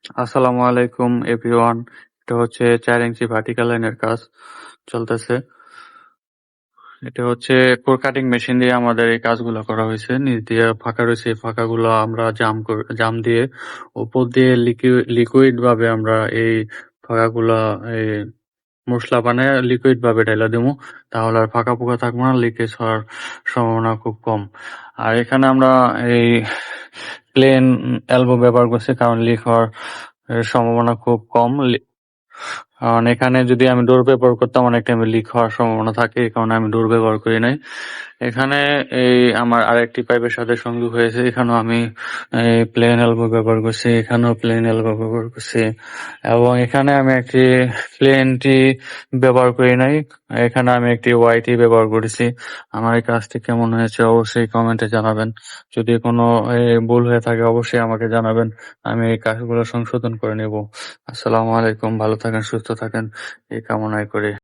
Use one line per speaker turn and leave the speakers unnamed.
আসসালামু আলাইকুম এভরিওয়ান। এটা হচ্ছে ৪ ইঞ্চি ভার্টিক্যাল লাইনের কাজ চলতেছে। এটা হচ্ছে কোর কাটিং মেশিন দিয়ে আমাদের এই কাজগুলো করা হয়েছে। নিচ দিয়ে ফাঁকা রয়েছে, এই ফাঁকাগুলো আমরা জাম দিয়ে উপর দিয়ে লিকুইড ভাবে আমরা এই ফাঁকাগুলা এই মসলা বানায় লিকুইড ভাবে ঢাইলা দিমু। তাহলে আর ফাঁকা ফোঁকা থাকবো না, লিকেজ হওয়ার সম্ভাবনা খুব কম। আর এখানে আমরা এই প্লেন এলবো ব্যবহার করছি কারণ লিক হওয়ার সম্ভাবনা খুব কম। কারণ এখানে যদি আমি ডোর ব্যবহার করতাম অনেক টাইমে লিক হওয়ার সম্ভাবনা থাকে, এই কারণে আমি ডোর ব্যবহার করি নাই। এখানে এই আমার আরেকটি পাইপের সাথে সংযোগ হয়েছে, এখানেও আমি প্লেন এলবো ব্যবহার করছি, এখানেও প্লেন এলবো ব্যবহার করছি এবং এখানে আমি একটি প্লেন টি ব্যবহার করি নাই, এখানে আমি একটি ওয়াইটি ব্যবহার করেছি। আমার এই কাজটি কেমন হয়েছে অবশ্যই কমেন্টে জানাবেন। যদি কোনো ভুল হয়ে থাকে অবশ্যই আমাকে জানাবেন, আমি এই কাজগুলো সংশোধন করে নেব। আসসালামু আলাইকুম, ভালো থাকেন, সুস্থ থাকেন এই কামনাই করি।